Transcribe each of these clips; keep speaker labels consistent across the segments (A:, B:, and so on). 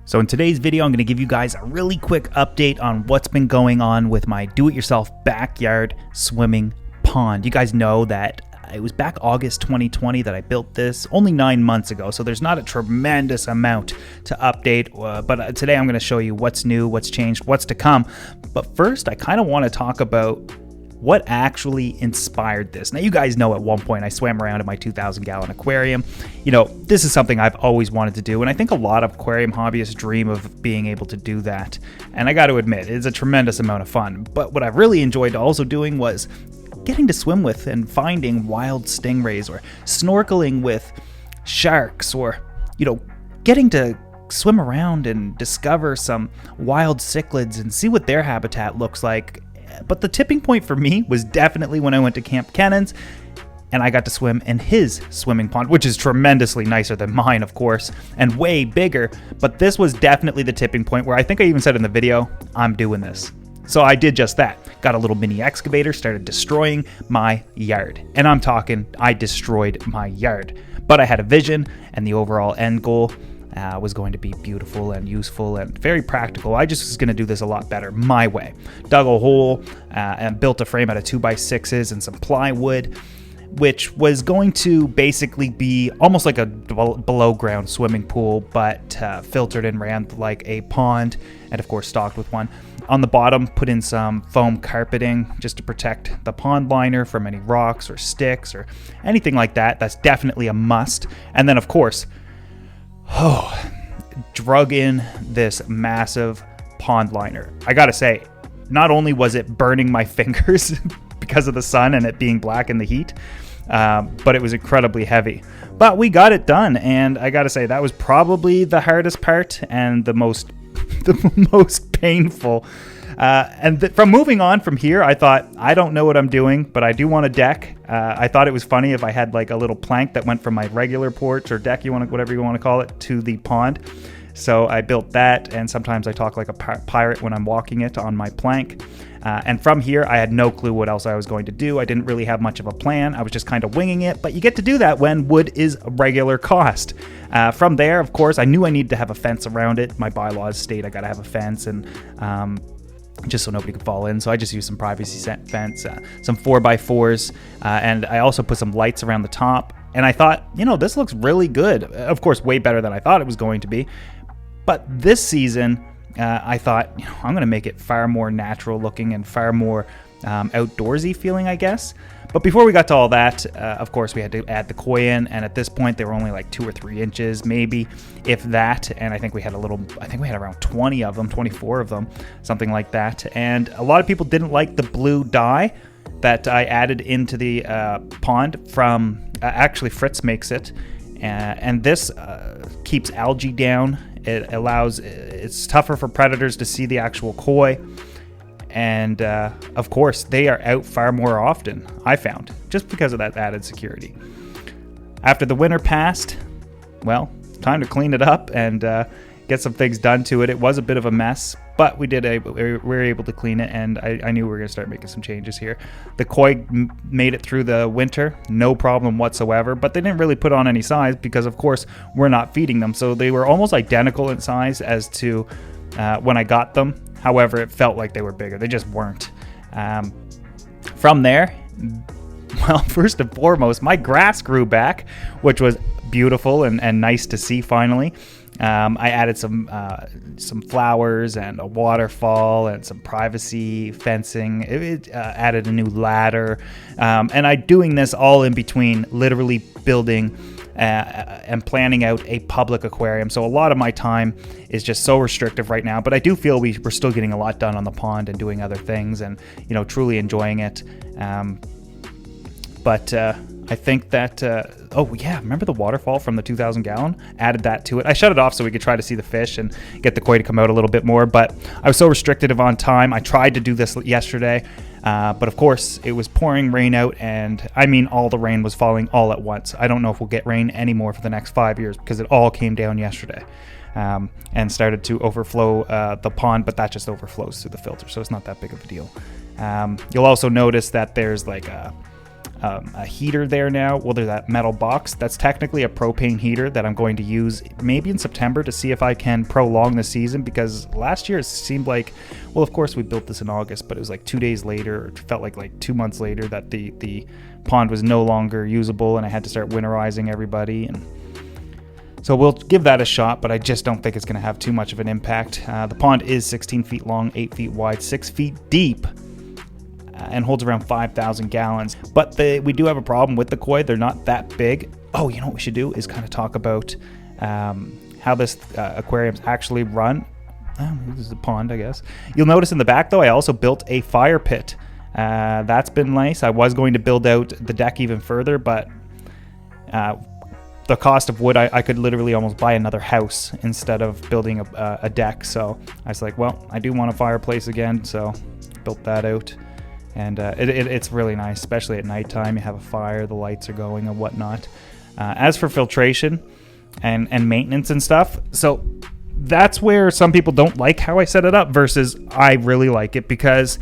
A: So in today's video, I'm going to give you guys a really quick update on what's been going on with my do-it-yourself backyard swimming pond. You guys know that it was back August 2020 that I built this, only 9 months ago, so there's not a tremendous amount to update, but today I'm going to show you what's new, what's changed, what's to come. But first, I kind of want to talk about what actually inspired this. Now, you guys know at one point I swam around in my 2,000-gallon aquarium. You know, this is something I've always wanted to do, and I think a lot of aquarium hobbyists dream of being able to do that. And I got to admit, it's a tremendous amount of fun. But what I've really enjoyed also doing was getting to swim with and finding wild stingrays, or snorkeling with sharks, or, you know, getting to swim around and discover some wild cichlids and see what their habitat looks like. But the tipping point for me was definitely when I went to Camp Cannons and I got to swim in his swimming pond, which is tremendously nicer than mine, of course, and way bigger. But this was definitely the tipping point where I think I even said in the video, I'm doing this. So I did just that. Got a little mini excavator, started destroying my yard. And I'm talking, I destroyed my yard. But I had a vision, and the overall end goal was going to be beautiful and useful and very practical. I just was going to do this a lot better my way. Dug a hole and built a frame out of 2x6s and some plywood, which was going to basically be almost like a below ground swimming pool, but filtered and ran like a pond, and of course stocked with one. On the bottom, put in some foam carpeting just to protect the pond liner from any rocks or sticks or anything like that. That's definitely a must. And then, of course, drug in this massive pond liner. I gotta say, not only was it burning my fingers because of the sun and it being black in the heat, but it was incredibly heavy. But we got it done, and I gotta say, that was probably the hardest part and the most painful. From moving on from here, I thought, I don't know what I'm doing, but I do want a deck. I thought it was funny if I had like a little plank that went from my regular porch or deck, whatever you want to call it, to the pond. So I built that, and sometimes I talk like a pirate when I'm walking it on my plank. And from here, I had no clue what else I was going to do. I didn't really have much of a plan. I was just kind of winging it, but you get to do that when wood is a regular cost. From there, of course, I knew I needed to have a fence around it. My bylaws state I got to have a fence, and just so nobody could fall in. So I just used some privacy fence, some 4x4s, and I also put some lights around the top. And I thought, you know, this looks really good. Of course, way better than I thought it was going to be. But this season, I thought, you know, I'm going to make it far more natural looking and far more outdoorsy feeling, I guess. But before we got to all that, of course, we had to add the koi in, and at this point, they were only like 2 or 3 inches, maybe, if that. And I think we had around 20 of them, 24 of them, something like that. And a lot of people didn't like the blue dye that I added into the pond from, actually Fritz makes it. And this keeps algae down. It's tougher for predators to see the actual koi. And of course, they are out far more often, I found, just because of that added security. After the winter passed, well, time to clean it up and get some things done to it. It was a bit of a mess, but we were able to clean it, and I knew we were going to start making some changes here. The koi made it through the winter, no problem whatsoever, but they didn't really put on any size because, of course, we're not feeding them. So they were almost identical in size as to when I got them. However, it felt like they were bigger. They just weren't. From there, well, first and foremost, my grass grew back, which was beautiful and nice to see finally. I added some flowers and a waterfall and some privacy fencing. It added a new ladder. And I'm doing this all in between literally building and planning out a public aquarium. So a lot of my time is just so restrictive right now, but I do feel we're still getting a lot done on the pond and doing other things and, you know, truly enjoying it. But I think that, remember the waterfall from the 2,000 gallon? Added that to it. I shut it off so we could try to see the fish and get the koi to come out a little bit more, but I was so restrictive on time. I tried to do this yesterday, but of course it was pouring rain out, and I mean all the rain was falling all at once. I don't know if we'll get rain anymore for the next 5 years because it all came down yesterday. And started to overflow the pond, but that just overflows through the filter, so it's not that big of a deal. You'll also notice that there's like a heater there now. Well, there's that metal box. That's technically a propane heater that I'm going to use maybe in September to see if I can prolong the season, because last year it seemed like, well, of course we built this in August, but it was like 2 days later, it felt like 2 months later, that the pond was no longer usable and I had to start winterizing everybody. And so we'll give that a shot, but I just don't think it's going to have too much of an impact. The pond is 16 feet long, 8 feet wide, 6 feet deep, and holds around 5,000 gallons. But we do have a problem with the koi. They're not that big. Oh, you know what we should do is kind of talk about how this aquarium's actually run. This is a pond, I guess. You'll notice in the back, though, I also built a fire pit. That's been nice. I was going to build out the deck even further, but the cost of wood, I could literally almost buy another house instead of building a deck. So I was like, well, I do want a fireplace again, so built that out. And it's really nice, especially at nighttime. You have a fire, the lights are going and whatnot. As for filtration and maintenance and stuff, so that's where some people don't like how I set it up versus I really like it, because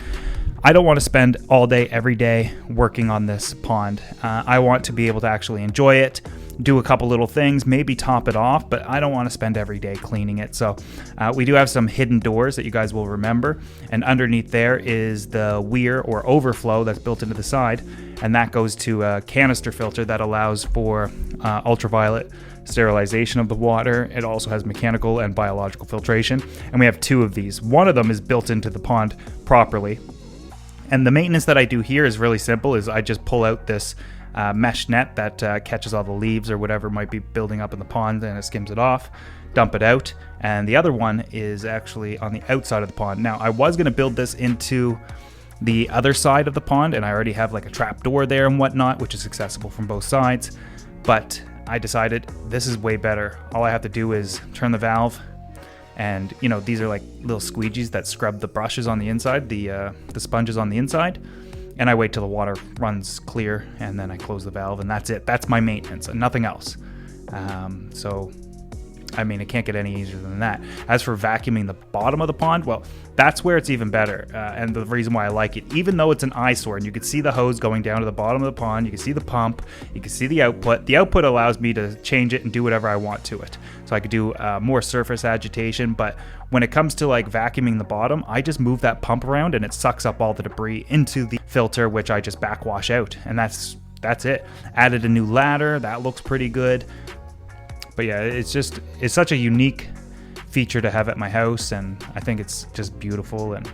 A: I don't want to spend all day, every day working on this pond. I want to be able to actually enjoy it, do a couple little things, maybe top it off, but I don't want to spend every day cleaning it. So we do have some hidden doors that you guys will remember, and underneath there is the weir or overflow that's built into the side, and that goes to a canister filter that allows for ultraviolet sterilization of the water. It also has mechanical and biological filtration, and we have 2 of these. One of them is built into the pond properly, and the maintenance that I do here is really simple. Is I just pull out this mesh net that catches all the leaves or whatever might be building up in the pond, and it skims it off, dump it out. And the other one is actually on the outside of the pond. Now, I was going to build this into the other side of the pond, and I already have like a trap door there and whatnot, which is accessible from both sides, but I decided this is way better. All I have to do is turn the valve, and you know, these are like little squeegees that scrub the brushes on the inside, the sponges on the inside, and I wait till the water runs clear, and then I close the valve, and that's it. That's my maintenance and nothing else. So, I mean, it can't get any easier than that. As for vacuuming the bottom of the pond, well, that's where it's even better. And the reason why I like it, even though it's an eyesore, and you can see the hose going down to the bottom of the pond, you can see the pump, you can see the output. The output allows me to change it and do whatever I want to it. So I could do more surface agitation, but when it comes to like vacuuming the bottom, I just move that pump around and it sucks up all the debris into the filter, which I just backwash out, and that's it. Added a new ladder, that looks pretty good. But yeah, it's such a unique feature to have at my house, and I think it's just beautiful. And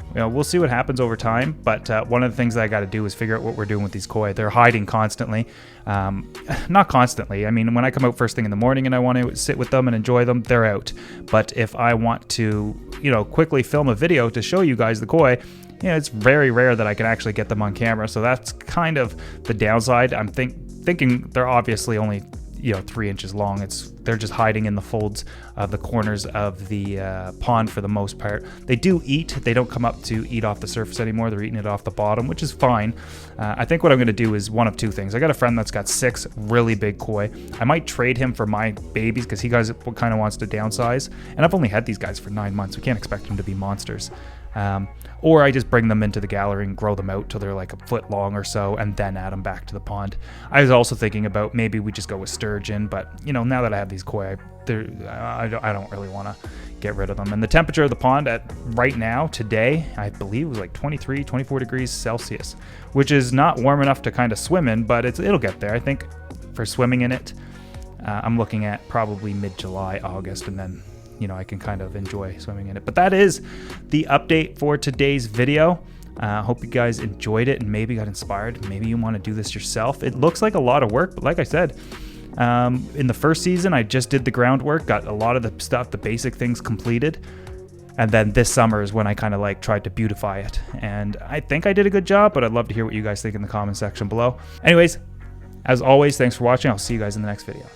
A: you know, we'll see what happens over time. But one of the things that I got to do is figure out what we're doing with these koi. They're hiding constantly. Not constantly. I mean, when I come out first thing in the morning and I want to sit with them and enjoy them, they're out. But if I want to, you know, quickly film a video to show you guys the koi, you know, it's very rare that I can actually get them on camera. So that's kind of the downside. I'm thinking they're obviously only, you know, 3 inches long. They're just hiding in the folds of the corners of the pond for the most part. They do eat. They don't come up to eat off the surface anymore. They're eating it off the bottom, which is fine. I think what I'm going to do is one of 2 things. I got a friend that's got 6 really big koi. I might trade him for my babies because he kind of wants to downsize. And I've only had these guys for 9 months. We can't expect them to be monsters. Or I just bring them into the gallery and grow them out till they're like a foot long or so, and then add them back to the pond. I was also thinking about maybe we just go with sturgeon, but you know, now that I have these koi, I don't really want to get rid of them. And the temperature of the pond at right now, today, I believe it was like 23, 24 degrees Celsius, which is not warm enough to kind of swim in, but it'll get there. I think for swimming in it, I'm looking at probably mid-July, August, and then you know, I can kind of enjoy swimming in it. But that is the update for today's video. Hope you guys enjoyed it and maybe got inspired. Maybe you want to do this yourself. It looks like a lot of work, but like I said, in the first season, I just did the groundwork, got a lot of the stuff, the basic things completed. And then this summer is when I kind of like tried to beautify it. And I think I did a good job, but I'd love to hear what you guys think in the comment section below. Anyways, as always, thanks for watching. I'll see you guys in the next video.